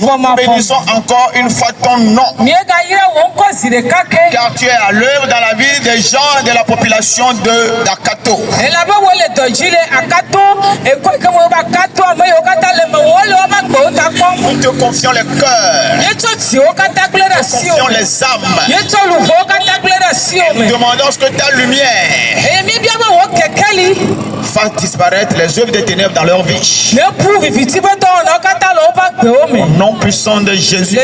Nous bénissons encore une fois ton nom. Car tu es à l'œuvre dans la vie des gens et de la population d'Akato. Nous te confions les cœurs. Confions les âmes. Et nous demandons ce que ta lumière fasse disparaître les œuvres des ténèbres dans leur vie. Au nom puissant de Jésus.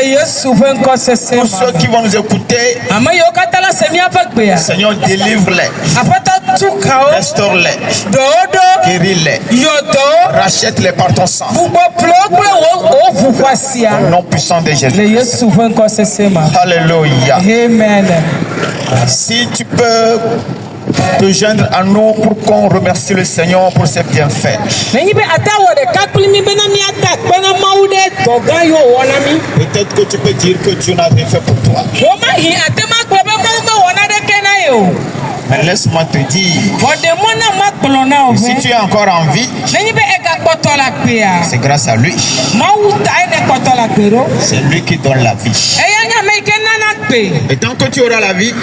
Pour ceux qui vont nous écouter, Seigneur, délivre-les. Restaure-les. Guéris-les. Rachète-les par ton sang. Au nom puissant de Jésus. Alléluia. Amen. Si tu peux te joindre à nous pour qu'on remercie le Seigneur pour ses bienfaits. Peut-être que tu peux dire que Dieu n'a rien fait pour toi. Mais laisse-moi te dire, si tu es encore en vie, c'est grâce à lui. C'est lui qui donne la vie. Et tant que tu auras la vie,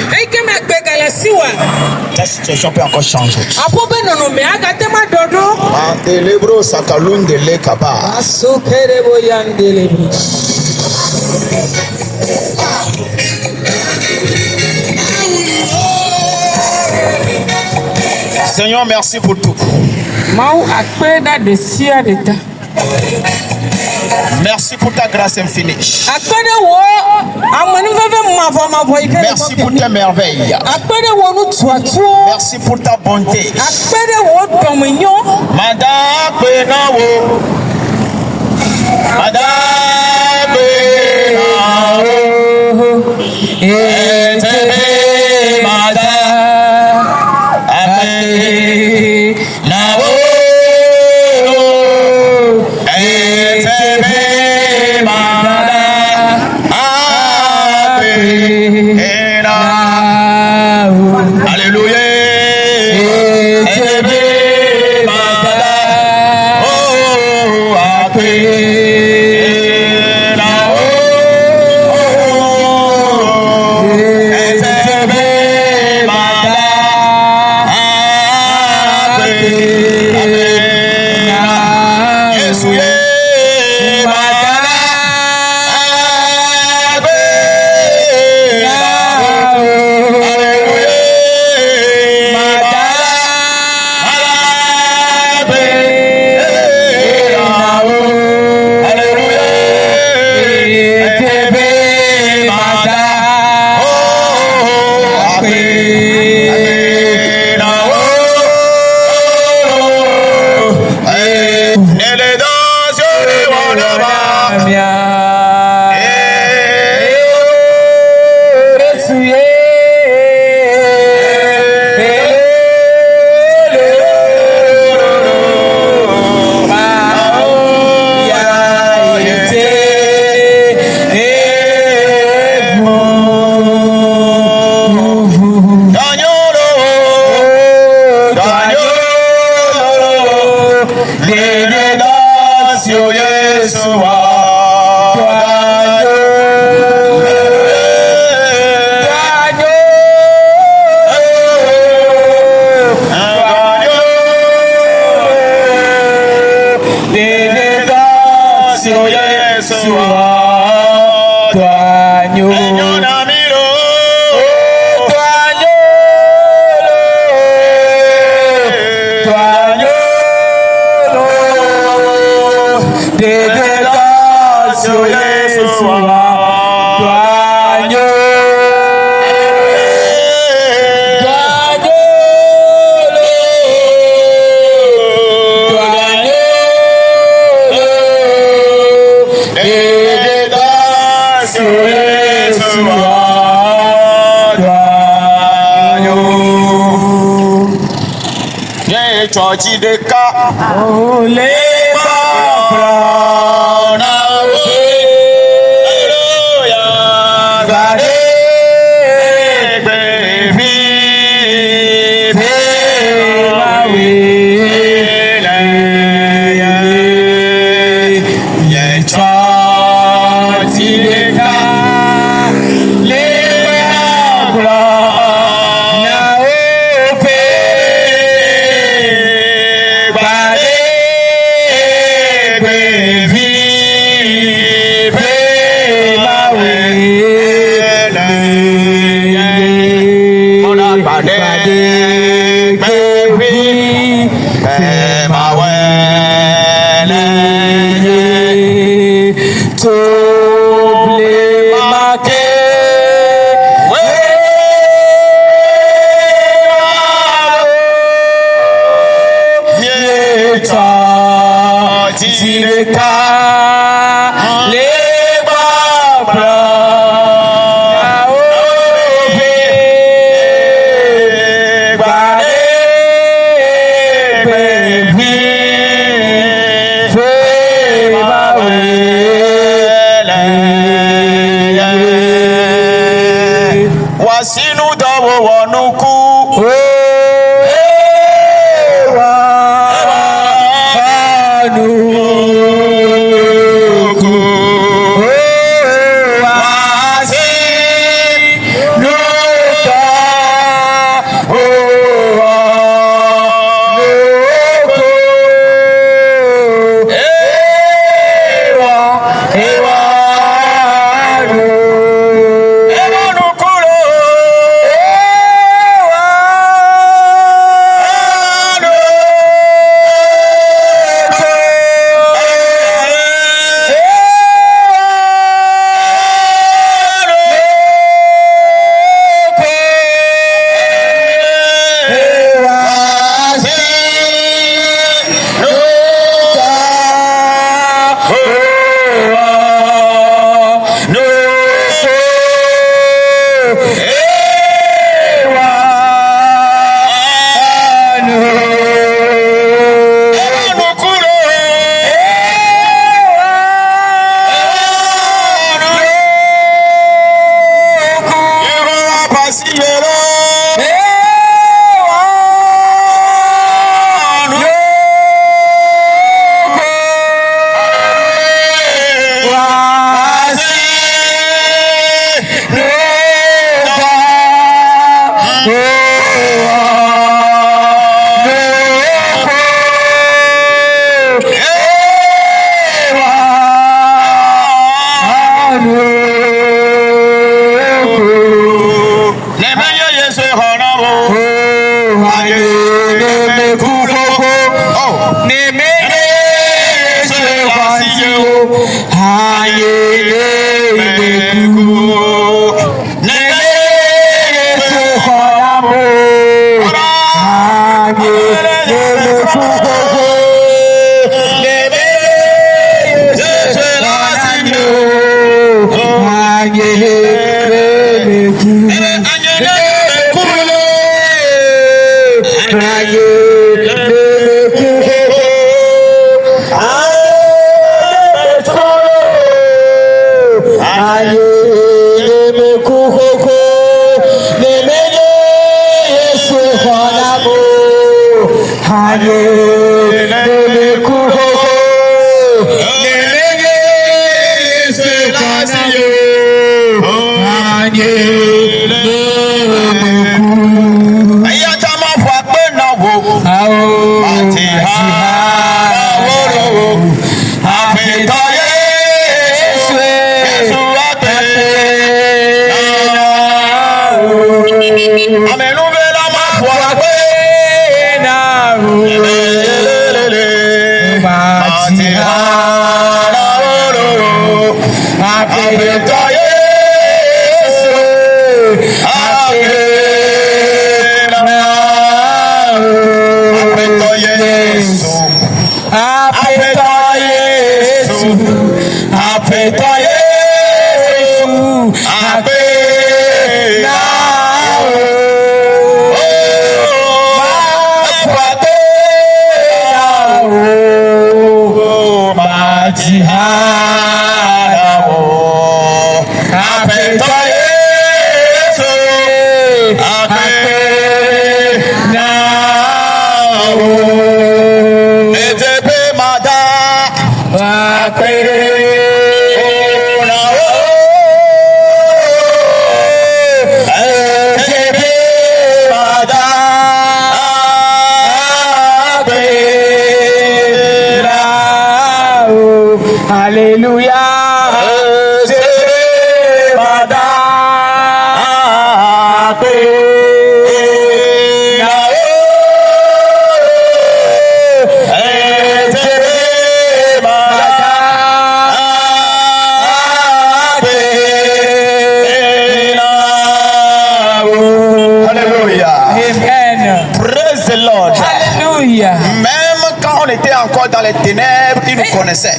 ta situation peut encore changer. Seigneur, merci pour tout. Merci pour ta grâce infinie. Merci pour tes merveilles. Merci pour ta bonté. Ape Alléluia. Encore dans les ténèbres, il nous connaissait.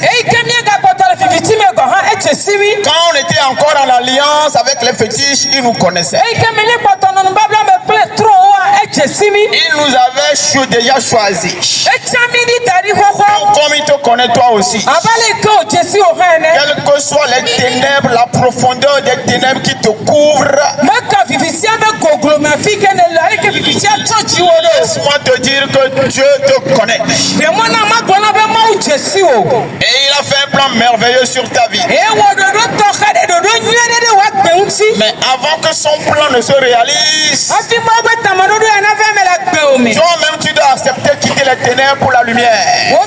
Quand on était encore en alliance avec les fétiches, il nous connaissait. Il nous avait déjà choisi. Comme il te connaît toi aussi. Quelles que soient les ténèbres, la profondeur des ténèbres qui te couvrent. Laisse-moi te dire que Dieu te connaît. Et il a fait un plan merveilleux sur ta vie. Mais avant que son plan ne se réalise, toi-même tu dois accepter quitter les ténèbres pour la lumière.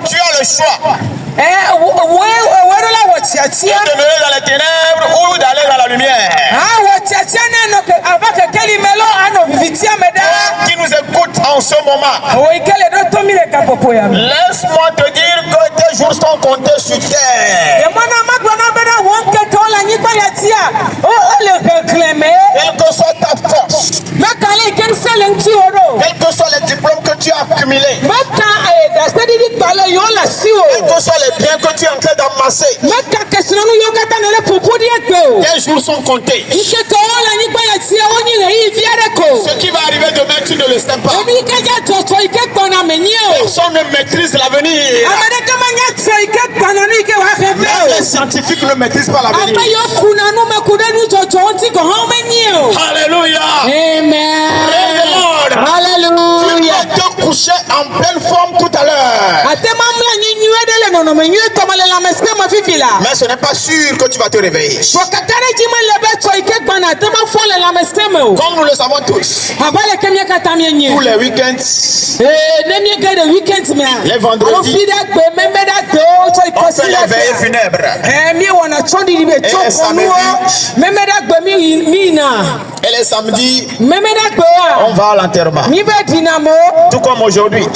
Tu as le choix. De demeurer dans les ténèbres ou d'aller dans la lumière. Qui nous écoute en ce moment, laisse-moi te dire que tes jours sont comptés sur terre. Quelle que soit ta force, quels que soient les diplômes que tu as accumulés, quels que soient les biens que tu es en train d'amasser, tes jours sont comptés. Ce qui va arriver demain, tu ne le sais pas. Personne ne maîtrise l'avenir. Même les scientifiques ne maîtrisent pas l'avenir. Alléluia. Amen. Tu vas te coucher en pleine forme tout à l'heure. Mais ce n'est pas sûr que tu vas te réveiller. Comme nous le savons tous, tous les week-ends, les vendredis, on fait les veillées funèbres. Et les samedis, on va à l'enterrement. Tout comme aujourd'hui,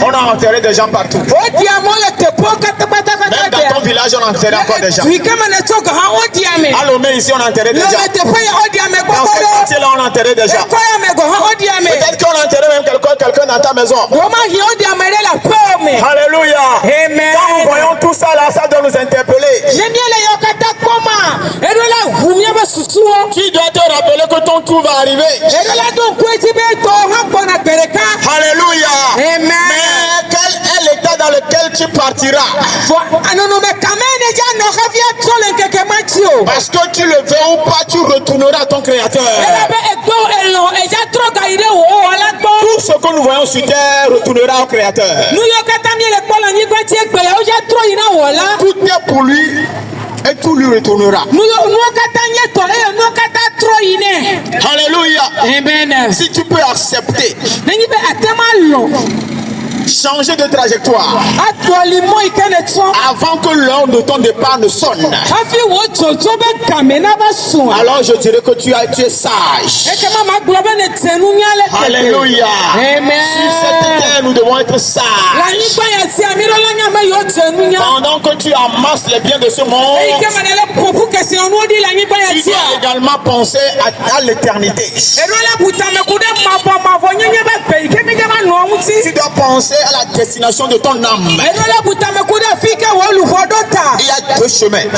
on a enterré des gens partout. Même dans ton village, on a enterré encore des gens. À Lomé, ici, on a enterré des gens. Dans ce quartier-là, on a enterré des gens. Peut-être qu'on a enterré même quelqu'un dans ta maison. Alléluia. Amen. Quand nous voyons tout ça là, ça doit nous interpeller. Tu dois te rappeler que ton tour va arriver. Alléluia. Amen. Mais quel est l'état dans lequel tu partiras? Parce que tu le veux ou pas, tu retourneras à ton Créateur. Tout ce que nous voyons sur terre retournera au Créateur. Tout est pour lui et tout lui retournera. Alléluia. Amen. Si tu peux accepter, changer de trajectoire avant que l'heure de ton départ ne sonne, alors je dirais que tu es sage. Alléluia. Amen. Sur cette terre, nous devons être sages. Pendant que tu amasses les biens de ce monde, tu dois également penser à l'éternité. Tu dois penser à la destination de ton âme. Il y a deux chemins.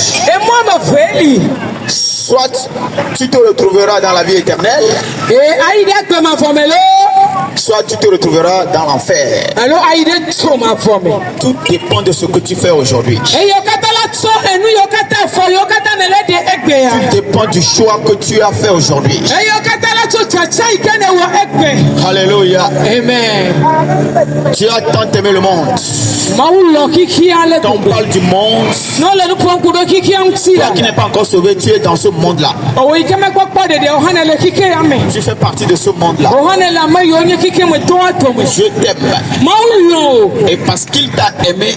Soit tu te retrouveras dans la vie éternelle, soit tu te retrouveras dans l'enfer. Tout dépend de ce que tu fais aujourd'hui. Tout dépend du choix que tu as fait aujourd'hui. Alléluia. Amen. Tu as tant aimé le monde. Quand on parle du monde, toi qui n'es pas encore sauvé, tu es dans ce monde-là. Tu fais partie de ce monde-là. Je t'aime. Et parce qu'il t'a aimé,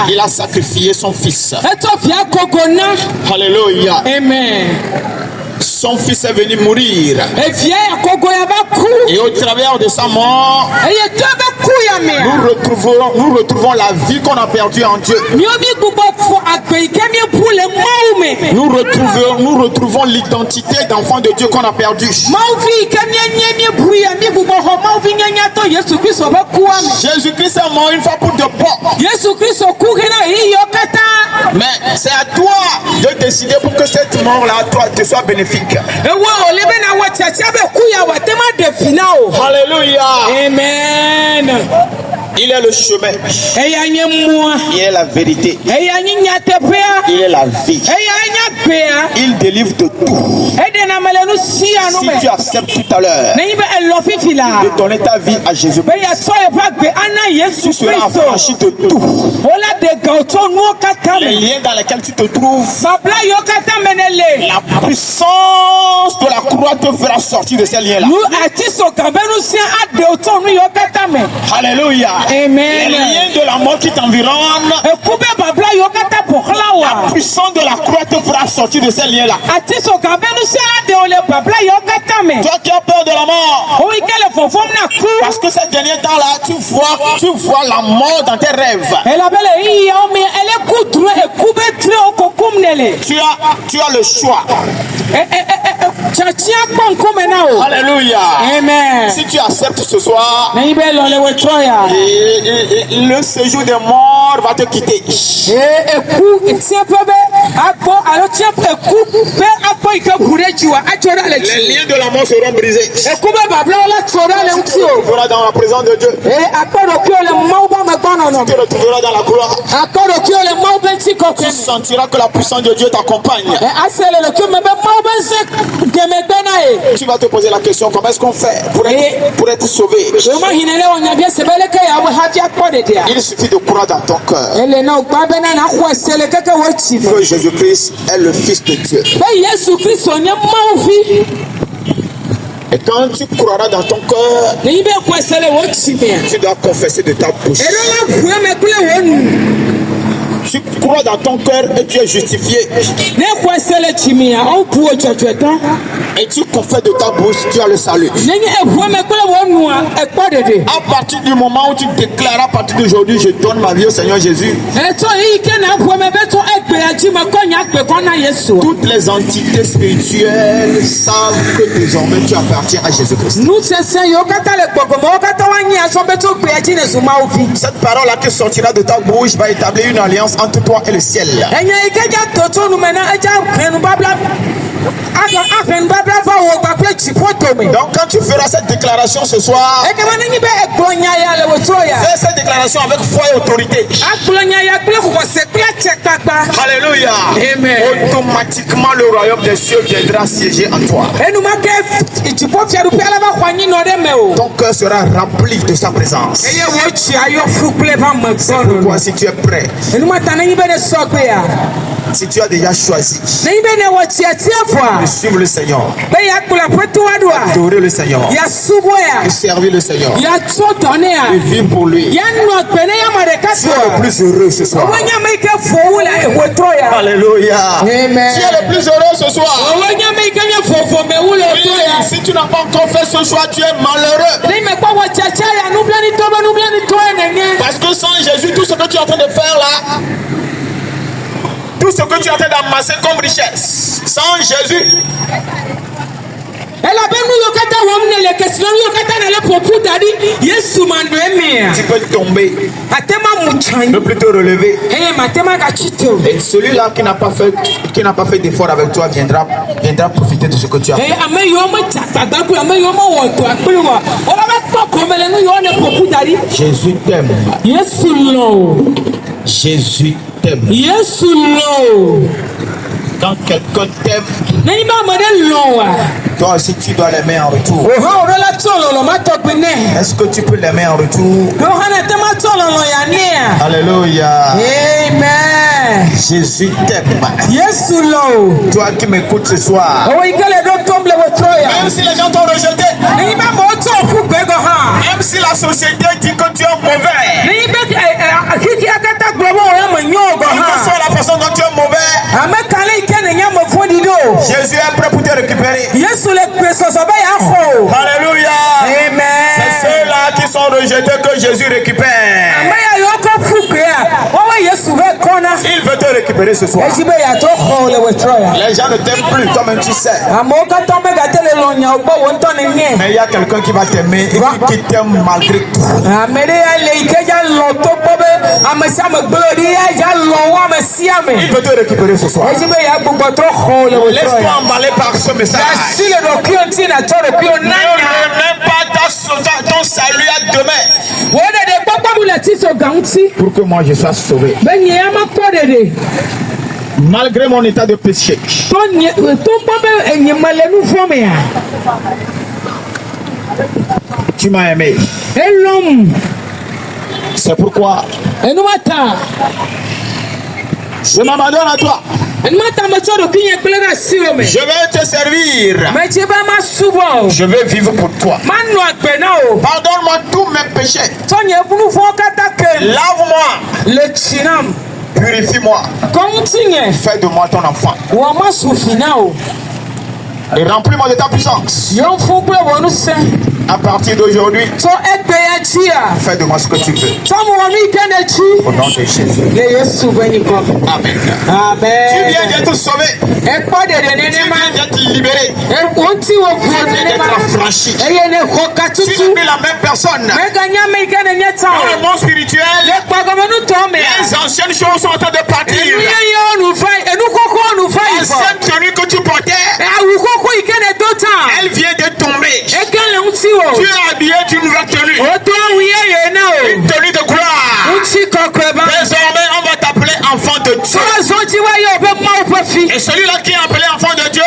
il a sacrifié son fils. Alléluia. Amen. Son fils est venu mourir. Et au travers de sa mort, nous retrouvons la vie qu'on a perdue en Dieu. Nous retrouvons l'identité d'enfant de Dieu qu'on a perdue. Jésus-Christ est mort une fois pour de bon. Mais c'est à toi de décider pour que cette mort-là, toi, te soit bénéfique. Alléluia. Amen. Il est le chemin. Il est la vérité. Il est la vie. Il délivre de tout. Si tu acceptes tout à l'heure de donner ta vie à Jésus-Christ, tu seras affranchi de tout. Les liens dans lesquels tu te trouves, la puissance de la croix te fera sortir de ces liens-là. Alléluia. Amen. Les liens de la mort qui t'environnent, la puissance de la croix te fera sortir de ces liens-là. Toi qui as peur de la mort, parce que ces derniers temps-là, tu vois la mort dans tes rêves. Tu as le choix. Alléluia. Amen. Si tu acceptes ce soir, le séjour des morts va te quitter. Les liens de la mort seront brisés. Tu te retrouveras dans la présence de Dieu. Tu te retrouveras dans la gloire. Tu sentiras que la puissance de Dieu t'accompagne. Tu vas te poser la question, comment est-ce qu'on fait pour être sauvé? Il suffit de croire dans ton cœur que Jésus-Christ est le Fils de Dieu. Et quand tu croiras dans ton cœur, tu dois confesser de ta bouche. Tu crois dans ton cœur et tu es justifié. Et tu confesses de ta bouche, tu as le salut. À partir du moment où tu déclares, à partir d'aujourd'hui, je donne ma vie au Seigneur Jésus, toutes les entités spirituelles savent que désormais tu appartiens à Jésus-Christ. Cette parole-là qui sortira de ta bouche va établir une alliance entre toi et le ciel. Donc quand tu feras cette déclaration ce soir, fais cette déclaration avec foi et autorité. Alléluia. Amen. Automatiquement le royaume des cieux viendra siéger en toi. Ton cœur sera rempli de sa présence. Pourquoi, si tu es prêt, si tu as déjà choisi de suivre le Seigneur, d'adorer le Seigneur, de servir le Seigneur, de vivre pour lui, tu es le plus heureux ce soir. Alléluia. Amen. Tu es le plus heureux ce soir. Oui, si tu n'as pas encore fait ce choix, tu es malheureux. Parce que sans Jésus, tout ce que tu es en train de faire là, tout ce que tu es en train d'amasser comme richesse, sans Jésus, tu peux tomber, ne plus te relever. Et celui-là qui n'a pas fait d'effort avec toi viendra profiter de ce que tu as fait. Jésus t'aime. Jésus t'aime. Quand quelqu'un t'aime, toi aussi tu dois l'aimer en retour. Est-ce que tu peux l'aimer en retour? Alléluia. Amen. Jésus t'aime. Toi qui m'écoutes ce soir, même si les gens t'ont rejeté, même si la société dit que tu es mauvais, quelle que soit la façon dont tu es mauvais, Jésus est prêt pour te récupérer. Alléluia. Amen. C'est ceux-là qui sont rejetés que Jésus récupère. Il veut te récupérer ce soir. Les gens ne t'aiment plus, toi-même tu sais. Mais il y a quelqu'un qui va t'aimer et qui t'aime malgré tout. Il veut te récupérer ce soir. Laisse-toi emballer par ce message. Ne remets pas ton salut à demain. Pour que moi je sois sauvé. Malgré mon état de péché. Tu m'as aimé. C'est pourquoi je m'abandonne à toi. Je vais te servir. Je vais vivre pour toi. Pardonne-moi tous mes péchés. Lave-moi. Purifie-moi. Fais de moi ton enfant. Et remplis-moi de ta puissance. À partir d'aujourd'hui, fais de moi ce que tu veux. Au nom de Jésus. Amen. Tu viens d'être sauvé. Tu viens d'être libéré. Tu viens d'être affranchi. Tu n'es plus la même personne. Dans le monde spirituel, les anciennes choses sont en train de partir. L'ancienne tenue que tu portais, elle vient de tomber. Tu es habillé d'une nouvelle tenue. Une tenue de gloire. Désormais, on va t'appeler enfant de Dieu. Et celui-là qui est appelé enfant de Dieu,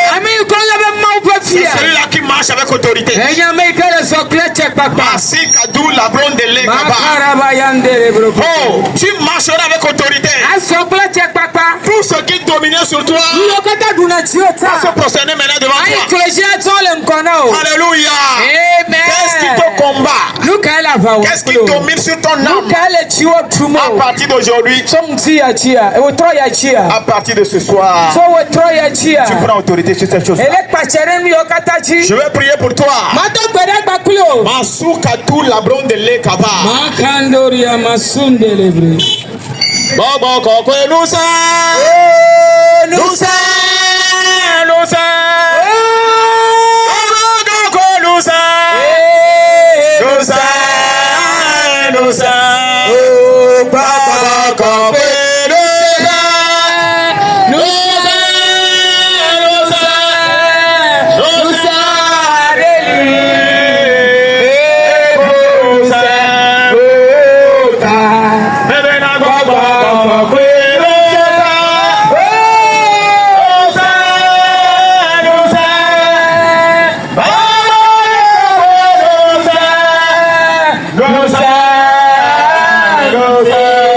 c'est celui-là qui marche avec autorité. Oh, tu marcheras avec autorité. Tout ce qui dominait sur toi va se prosterner maintenant devant toi. Alléluia. Qu'est-ce qui te combat? Qu'est-ce qui domine sur ton âme? À partir d'aujourd'hui, à partir de ce soir, tu prends autorité sur cette chose. Je vais prier pour toi. Masukatu labron de lekaba. Bobo kokwe nusa. Nusa. Nusa. Nusa. Nusa. Nusa. Bobo kokwe nusa. Nusa. Nusa. Nusa. Nusa.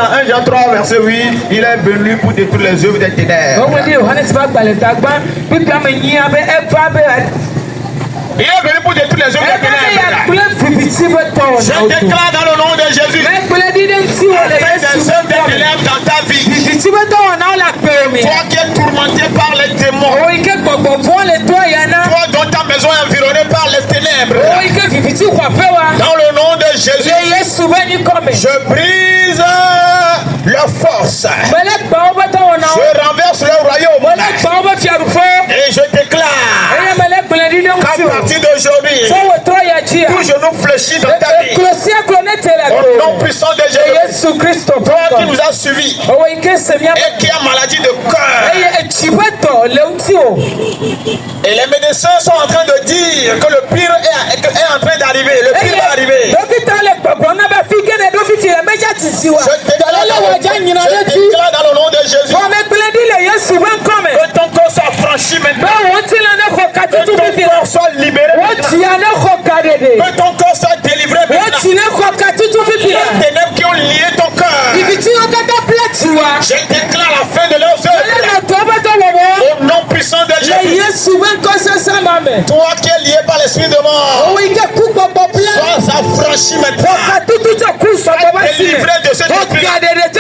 dans 1 Jean 3, verset 8, il est venu pour détruire les œuvres des ténèbres. Il est venu pour détruire les œuvres des ténèbres. Je déclare dans le nom de Jésus. Fais des œuvres des ténèbres dans ta vie. Toi qui es tourmenté par les démons. Toi dont ta maison est environnée par les ténèbres. Dans le nom de Jésus. Je brise leur force. Je renverse leur royaume. Et je déclare qu'à partir d'aujourd'hui, tout genou fléchit dans ta vie. Au nom puissant de Jésus. Toi qui nous as suivis et qui a maladie de cœur. Et les médecins sont en train de dire que le pire est en train d'arriver. Le pire va arriver. Je déclare dans le nom de Jésus. Que ton corps soit franchi maintenant. Que ton corps soit libéré maintenant. Que ton corps soit délivré maintenant. Les ténèbres qui ont lié ton cœur. Je déclare la fin de leurs œuvres. Au nom puissant de Jésus. Toi qui es lié par l'esprit de mort. Sois affranchi maintenant. Sois délivré de cet esprit.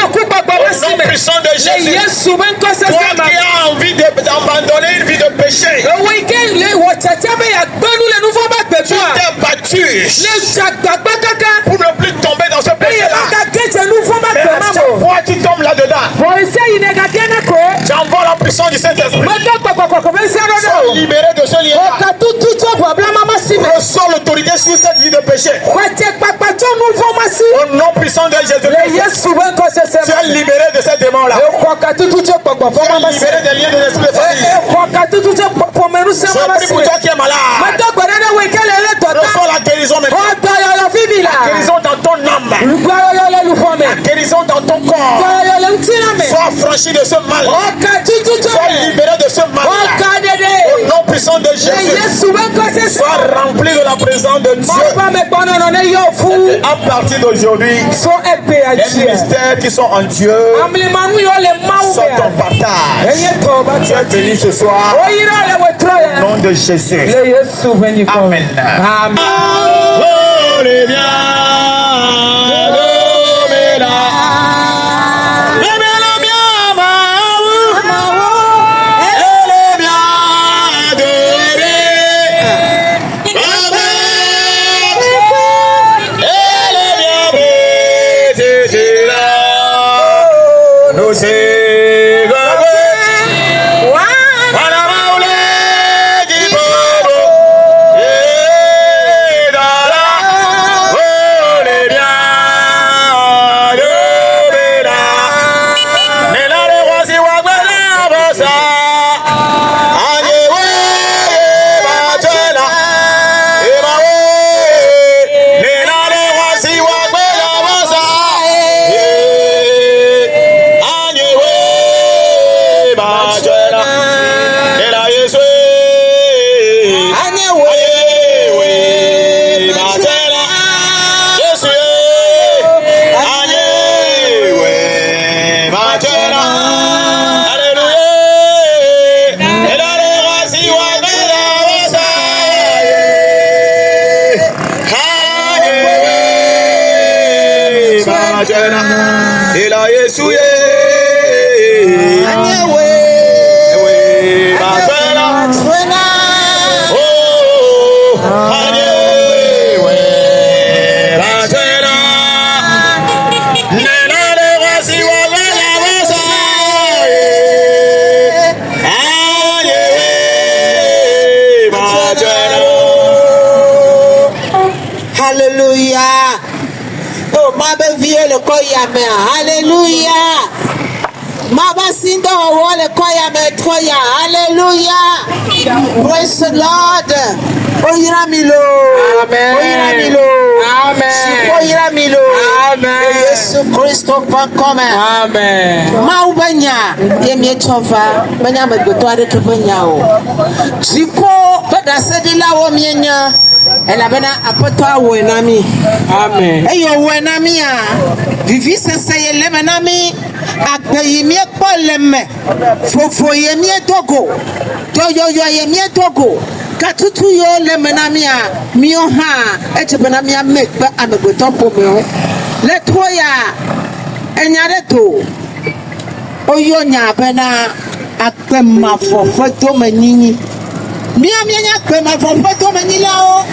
Au nom puissant de Jésus. Toi qui as envie d'abandonner une vie de péché. Tu t'es battu pour ne plus tomber dans ce péché-là. Mais à chaque fois tu tombes là-dedans. J'envoie la puissance du Saint-Esprit. Sois libéré de ce lien-là. Reçois l'autorité sur cette vie de péché. Au nom puissant de Jésus-Christ. Tu es libéré de ces démons-là. Tu es libéré des liens de l'esprit de famille. Je prie pour toi qui es malade. Reçois la guérison maintenant. La guérison dans ton âme. La guérison dans ton corps. Sois affranchi de ce mal. Sois libéré de ce mal. Au nom puissant de Jésus. Sois rempli de la présence de Dieu. À partir d'aujourd'hui, les mystères qui sont en Dieu sont ton partage. Tu es béni ce soir. Au nom de Jésus. Amen. Alléluia. Mabasindo wole koya metroya. Alléluia. Praise the Lord. Oyiramilo. Amen. Oyiramilo. Amen. Oyiramilo. Amen. Yesu Kristo pakome. Amen. Maubanya yemi chova banya megoto ade to banya o. Siko bada sedila wo mienya. Ela bana apoto awo enami. Amen. Eyo wo enami a. Vivi sese yele menami. Akpeyimi ekpoleme. Fofo yemi etogo. Toyoyo yemi etogo. Katutu yo le menami a. Mio ha. Eche benami a mekbe amegoto pomeo. Le toya. Enyare to. Oyo nya bena akpema fofo to menini. Mia nya akpema fofo to menila o.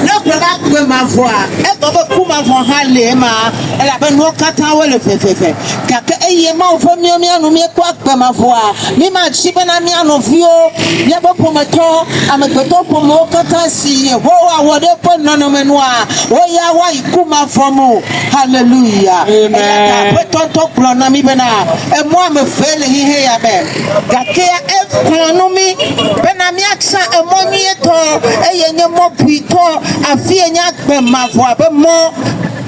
No kwela akpema fo a. E gobe kuma fo ha le ma. E la ben no kata wo le fefefe. Kaka eye ma ofo mia no me kwa akpema fo a. Mi ma chi bena mia no fio. Mia bo pometo amegbeto pomo kata si ho a wode po no menu a. Wo ya wa ikuma fo mo. Hallelujah. Amen. Tonto klona mi bena e mo me fele hi he ya be gakea e klonu mi bena mi aksa e mo ni eto e ye nye mo buito afi enya gbe mavo abe mo.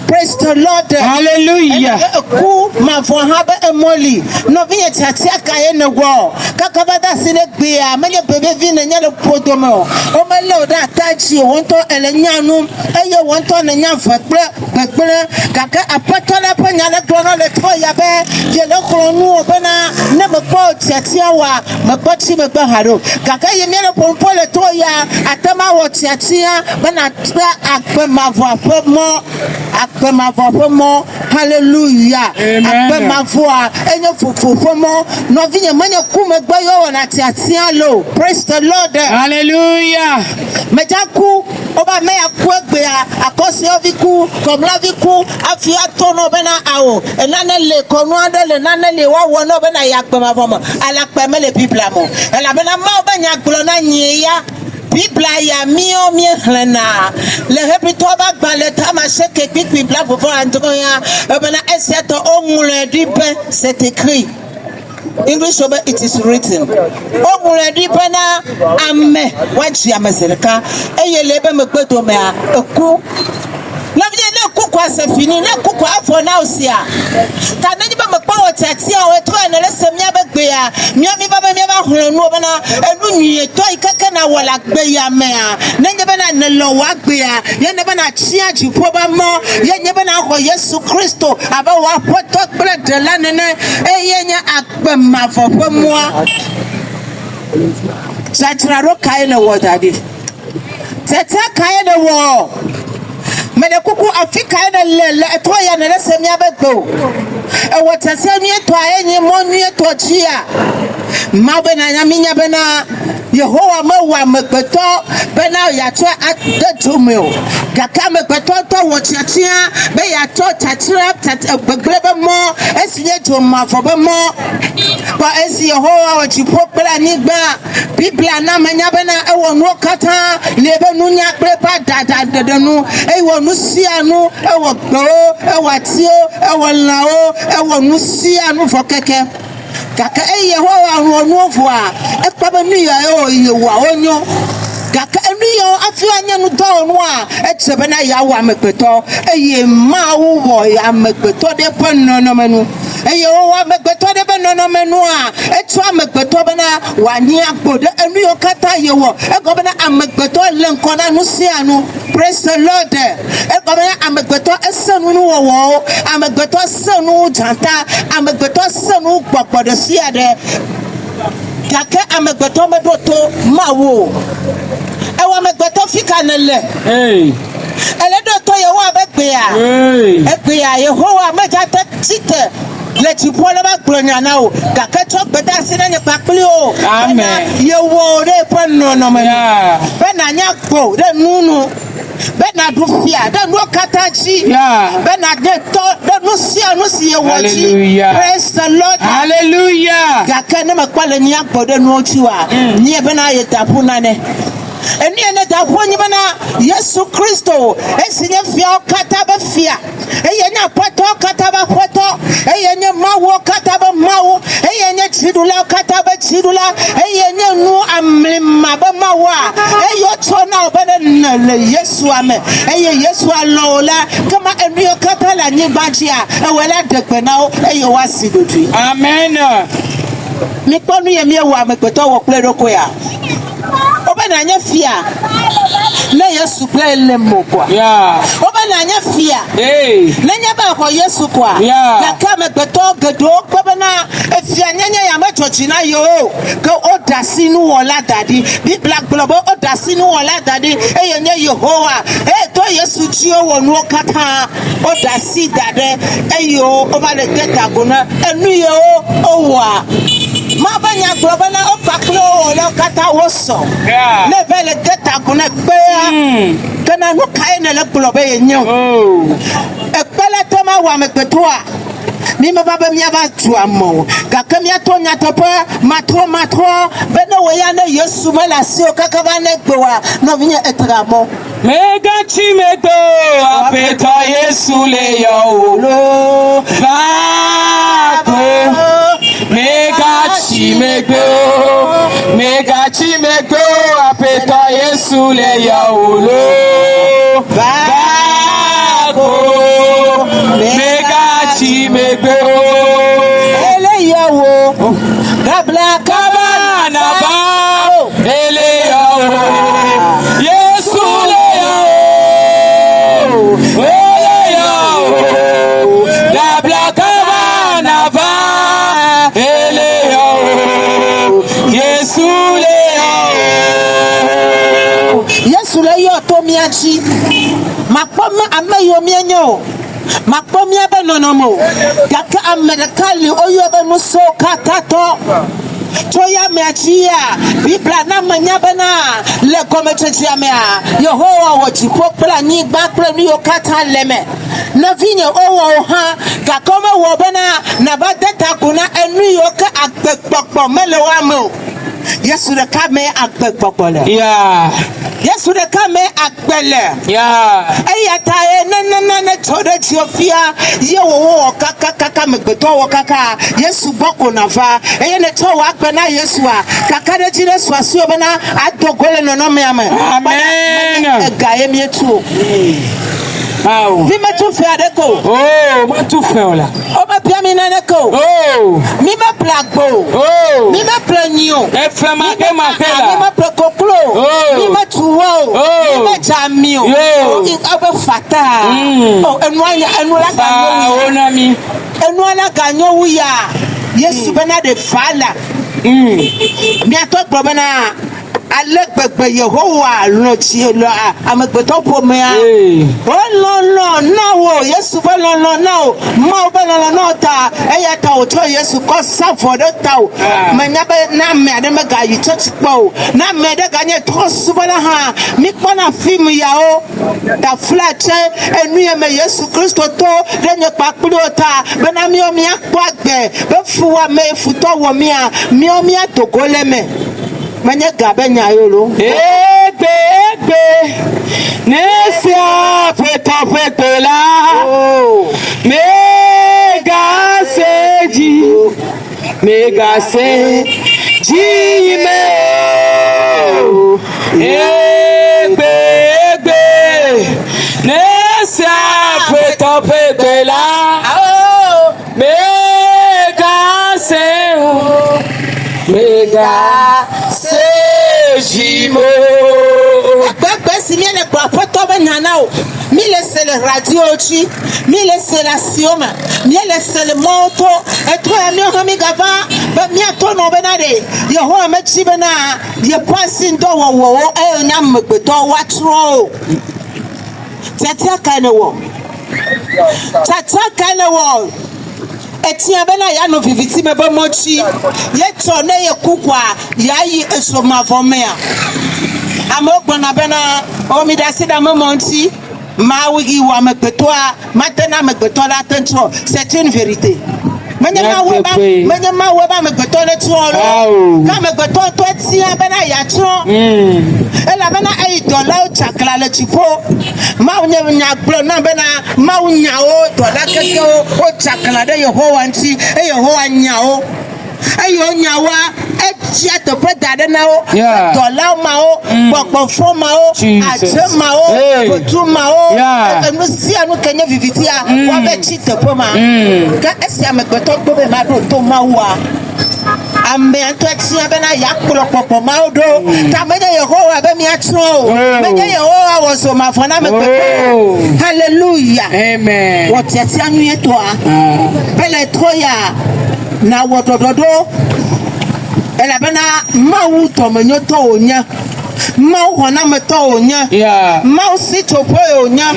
Praise the Lord. Hallelujah. Ku mavo ha be emoli no vie tiatia ka ye ne wo kakabada sine gbe a menye bebe vi ne nya le podomo o mele o da tachi wonto ele nyanu eye wonto ne nya fekple kaka apato na panya le dono le to ya be je le kronu obena ne me po tiatia wa me poti me baharo kaka ye me le pompo le to ya atama wo tiatia bana tra akpe mavo mo. Hallelujah. Akpe mavo a enye fofofo mo no vinye manye kume gba yo na tiatia lo. Praise the Lord. Hallelujah. Mejaku oba me akwe gbe a akosi oviku komla viku afia tono bena awo enane le konu ade le nane le wa wo no bena yakpe mavo mo ala kpe me le bible mo ela bena ma oba nya glo na nyeya Bibla ya mio hlena le hepito ba gbale tama sheke bibla fofo antoya ebena eseto omule dipe c'est écrit. English over it is written. Omule dipe na ame wanchi ya mezeleka eye lebe mekpeto me eku na vye ne kuku asefini ne kuku afo na osia ka na niba mekpa otati a wetro na lese mia begbe ya mia mi ba hlonu obana enu nwie to ikeke na wala gbe ya me a ne nyebe na ne lo wa gbe ya ye ne ba na chia jipo ba mo ye nyebe na ho Yesu Kristo aba wa poto gbe de la ne eye nya akpe mafo po mo Satraro kai na wodade tete kai na wo Mene kuku Afrika ene le to ya ne lese mi abegbo e wotase mi to ayenye mo ni to chia ma be na nya mi nya be na Yehowa ma wa megbeto be na ya to atumeo gaka megbeto to wotiatia be ya to tatira begbebe mo esinye to mafo be mo ba esi Yehowa wa chipo pela nigba Biblia na manya be na e wonu kata lebe nu nya prepa dadadanu e wonu sianu e wo gbo e watio e wo lao e wonu sianu fo keke kaka e Yehowa wonu ofo a e paba nu ya e yewa onyo kaka enu yo afi anya nu do nu a e chebe na ya wa megbeto e ye ma wo ya megbeto de ponono menu e ye wa megbeto de ponono menu a e tu megbeto bana wa ni agbodo enu yo kata ye wo e go bana amegbeto le nkona nu sianu. Praise the Lord. E go bana amegbeto esenu nu wo amegbeto senu janta amegbeto senu gbogbodo siade kaka amegbeto medoto mawo ewa megbeto fika nele eledo to yewa begbe a egbe a Yehowa meja te tite le tipole ba gblonya na o kaka to gbeda sine ne pakli o amen yewo re ponno no me be na nya gbo de nunu be na du fia de no katachi be na de to de no sia no si yewochi. Praise the Lord. Hallelujah. Kaka ne makpale nya gbo de no chiwa ni be na yetapu na ne eni ene da hwonyi bana Yesu Kristo esinye fia kata ba fia eye nya poto kata ba poto eye nya mawo kata ba mawo eye nya chidula kata be chidula eye nye nu amlima be mawa eyo chona obene nele Yesu ame eye Yesu alola kama enu kata la nyibajia ewela degbe na eyo wasidodu. Amen. Mi ponu ye mi wa megbeto wo ple roko ya oba na anya fia na Yesu ple lemo kwa oba na anya fia na nya ba ko Yesu kwa na ka megbeto gedo kwa na efia nyanya ya mechochi na yo ka odasi nu wola dadi bi black blobo odasi nu wola dadi eyenye Yehowa to Yesu ti o wonu kata odasi dade eyo oba le geta gona enu yo owa ma banya globa na opaklo lo kata woso le vele geta gona pe kana no kai na le globa yenyo ekpele tema wa mekpetoa mi me ba be mi aba tu amo ka ke mi ato nya to pa matro be no we ya na Yesu ma la si o kaka ba na gbewa no vinya etramo mega chimego apeto Yesu le yo lo va ko mega chimego apeto Yesu le yo lo va ko mega chimego eleyawo gabla kabana ba eleyawo Yesu leyawo eleyawo gabla kabana ba eleyawo Yesu leyawo Yesu leyo to miachi makpoma ameyo mienyo makpomia be nonomo gaka amerikali oyo be muso katato toya meachia bibla na manya bana le komechetia mea Yehowa wojipo pla ni gba pla ni okata leme na vinye owo ha gakoma wo bana na badeta kuna enu yoka agbegbopo melewa mo Yesu de kame agbegbopo le Yesu de kame agbele eyata na chode chiofia ye wo kaka megbeto wo kaka Yesu boko nafa eye ne to wa gbe na Yesu a kaka de jire so aso be na adogole no me ame amen gaye mi etu mi me tu fe adeko ma tu fe ola o ma pia mi na neko mi me plagbo mi me planio e fe ma ke ma ke la mi me prokoklo mi me tuwo mi me jamio abe fata enu la ganyo na mi enu la ganyo wuya Yesu bena de fala mi ato gbo na alegbegbe Yehowa lo ti lo amegbeto pomea no wo Yesu be no ma be no ta eya ta o to Yesu ko safo de ta o manya be na me ade me ga yi church po na me de ga nye to su be na ha mi po na film ya o da flat enu ye me Yesu Kristo to de nye papuro ta be na mi o mi akpagbe be fuwa me futo wo mi a mi o mi atogole me manya gabe nyayolo egbe nesia feta la mega seji me egbe nesia feta la mega sejimo Baba si miele kwa poto benyanao mile sele radio chi mile sele sioma mile sele moto eto ya mi homi gava ba mi ato no benade Yehowa mechi bena ye passing do wo nyam megbeto watro tete kana wo etia bena ya no viviti mebe mochi ye to na ye kukwa ya yi esoma vomea amogbona bena o mi da sida momonti ma wigi wa megbetoa matena megbetola tentro c'est une vérité menya ma weba megbetola tro ka megbeto to etia bena ya tro ela bena ai dola o chakla le chipo ma nya glo na bena ma nya o dola keke o chakla de Yehowa nti Yehowa nya o ayo nyawa etia to peda de na o dollar ma o gbogbo ma o aje ma o kotu ma o enu si anu kenye vivitia wa be chi to ma ka esi amegbeto gbo be ma do to ma wa ame anto etia be na yakpolo popo ma o do ta me Yehovah be mi atro me Yehovah wo so ma fona me hallelujah amen what yeti anu yeto a bele troya na wodododo ela bena mawu to menyo to onya mau hona me to onya mau si to boy onya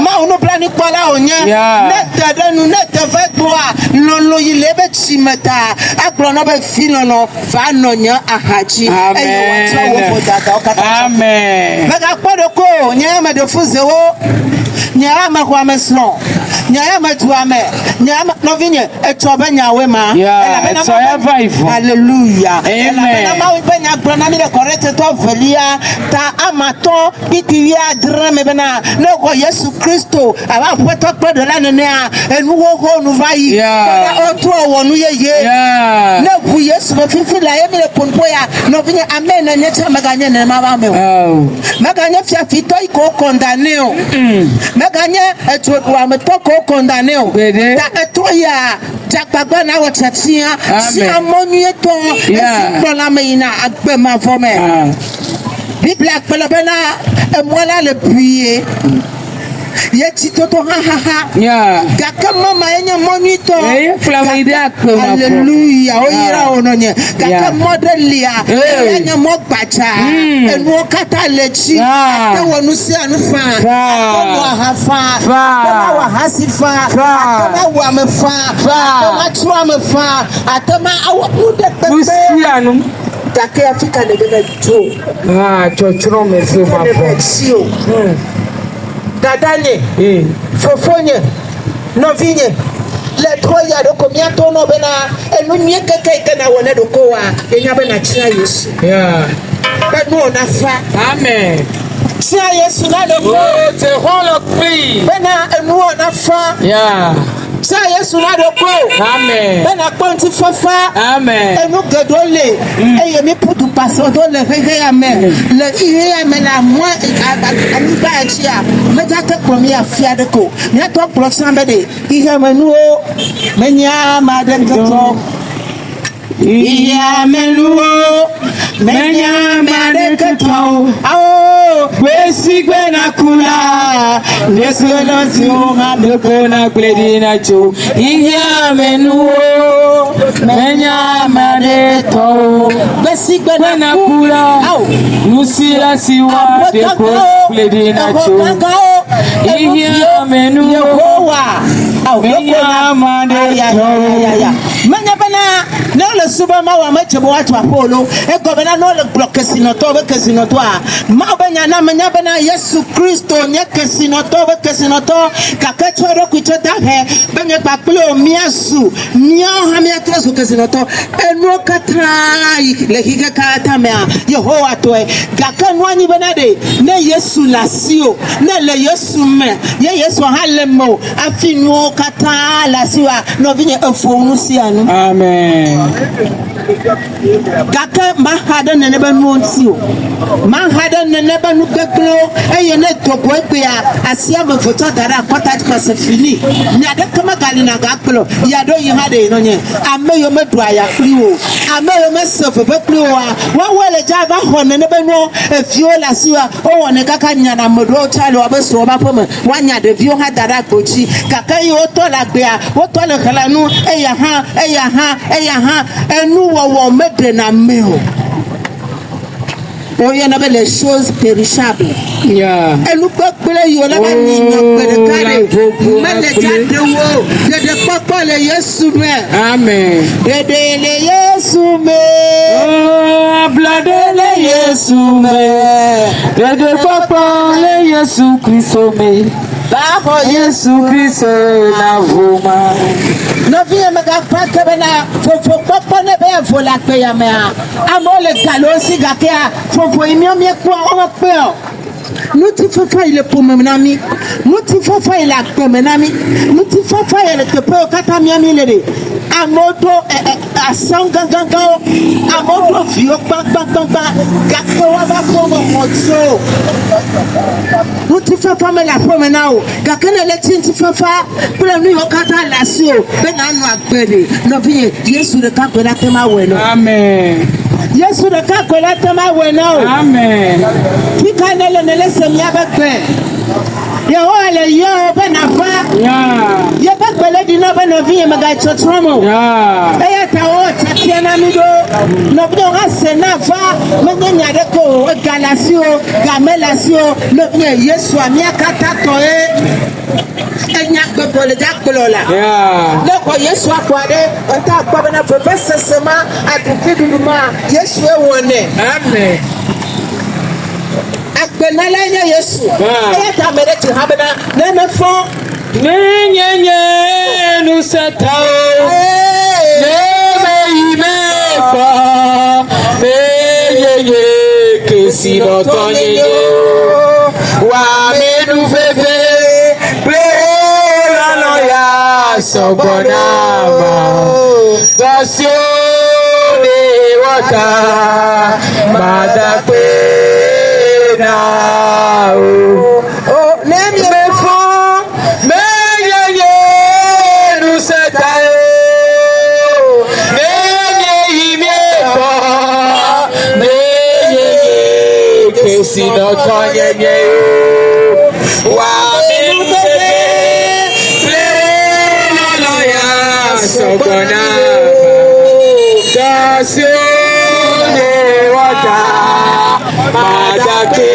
mau no plani kwala onya neta denu neta vetwa lolo yilebe chimeta agro no be fino no fa no nya ahaji eyo wacho wo fodata okata amen mega podo ko nya ma de fuzewo nya ma kwa meslo nya ma tuame nya ma no vinye etoba nyawe ma hallelujah amen na ma benya brana mi de correct to velia ta amato bitiya drame bena no ko Yesu Kristo aba pweto pedo la nene a enu wo nu vai o tro wonu yeye na bu Yesu be fifi la ye mi le ponpo ya no vinye amen na nyecha maganye ne ma ba me maganye fia fito iko condamné o maganye eto wa me to ko condamné o ta eto ya takpagba na wo chatia si amonu eto esi dola me ina agbe ma fo me Bible akpelebena emwala le prier yeti toto ha gaka mama enye monito hallelujah oyira ononye gaka modelia enye mogbacha enu okata lechi te wonu si anufa mo hafa wa hasifa atama wa mefa atama chua mefa atama awu de pepe anu take Africa ne de jo chochro me fi ma fo dadanye fofonye novinye le troya do komia to no bena enu nye keke na wona do ko wa enya bena chia Yesu ba no na fa amen chia Yesu na do ko te holo pri bena enu na fa Sa Yesu na do ko amen bena konti fafa amen enu gedole eye mi putu paso do le rege amen le ihe amen la moi ani ba chia meta te premier afia de ko ni to prochain be de ihe menu o menya ma de to iya menu o menya ma de to ao kwesi kwena kula Yesu no si o ma de ko na kledina cho iya menu o menya ma de to kwesi kwena kula ao nusila siwa de ko kledina cho iya menu Yehovah ao menya ma de to menya bana no le suba ma wa machebo watu apolo e gobena no le bloque sinoto be kesinoto a ma benya na menya bana Yesu Kristo nye kesinoto be kesinoto kakachoro kuchota he benya paklo miasu mia ha mia kesu kesinoto enu katrai le hige kata mea Yehovah to e gakanwani bana de ne Yesu lasio ne le Yesu me ye Yesu halemo afinu kata lasiwa no vinye efonu sianu amen Kaka mahada nene ba nuonsio mahada nene ba nukeklo eye ne toko ekpea asia me foto dara kota kwa se fini nyade kama galina gaklo yado yihade nonye ameyo medua ya friwo ameyo mesofe peklo wa wele java ho nene ba no efiola siwa o wone kaka nyana modo chalo abeso ba pome wanya de vio ha dara kochi kaka yo to la gbea wo to le khalanu eya ha enu wo mede na meo oye na be les choses périssables enu pepele yo la ba ni no pere kare mede jade wo de papa le Yesu me amen de le Yesu me oh blade le Yesu me de papa le Yesu Kristo me Babo Yesu Kristo na vuma no vie mega pake bena fofo popo ne be vola pe ya me amole galosi gakea fofo imi o mi kwa o pe o nuti fofa ile pomenami nuti fofa ile akpemenami nuti fofa ile tepe o kata mi ami lere amodo asanga ganga amodo vio bang gakowa ba komo mozo utifa fama la promenao gakana le tinti fafa pour nous okata lasio benanu agbere no vie Yesu de kakola tema weno Amen. Yesu de kakola tema weno Amen. Fika nele semia bakwe Yehowa le yo benafa ye bakbele di no benovi maga chotromo eya tawo tatiana mido no bdo rasena fa menya de ko galasio gamelasio no nye Yesu amia kata toe enya gbole dakpolola loko Yesu akwade onta akwa na professor sema atukiduma Yesu ewone Amen. Akbenalanya Yesu ayata mereti habana neme fo Nenyenye nusatao Neme imefa Nenyenye kesino tonyenye Wamenu fefe Plano ya sogonama Dasio de wata Madakwe now. oh name Me fo me ye nu setae me me fo me ye kesino tonye wa me nu setae no ya sogona dasio de wata madake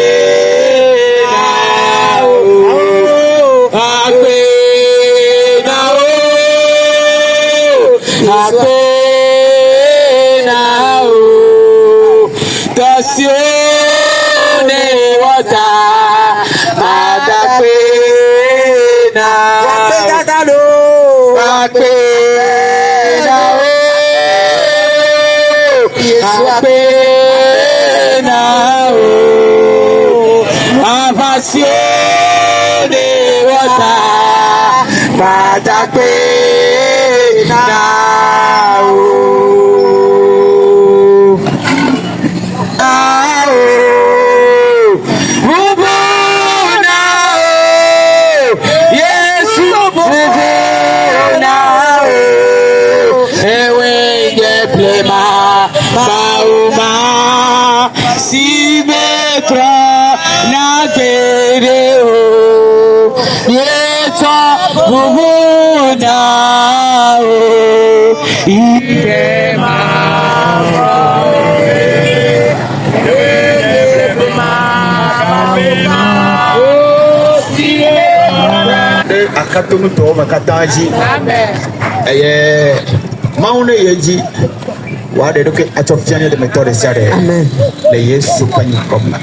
Akatomu to makataji eye maune yeji wade donc atoftiane de méthode sare amen le Yesu pani comme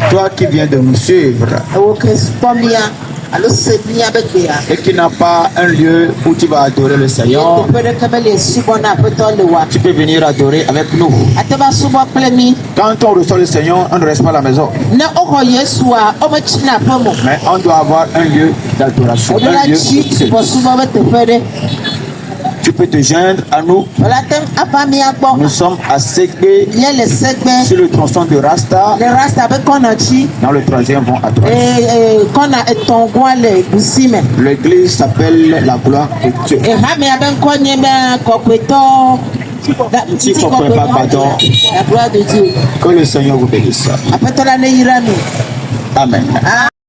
toi qui viens de nous suivre et qui n'a pas un lieu où tu vas adorer le Seigneur, tu peux venir adorer avec nous. Quand on reçoit le Seigneur, on ne reste pas à la maison. Mais on doit avoir un lieu d'adoration, un lieu où tu peux te joindre à nous. Nous sommes à Segbe, sur le tronçon de Rasta, dans le 3e vont à droite. L'église s'appelle la gloire de Dieu. Que le Seigneur vous bénisse. Amen.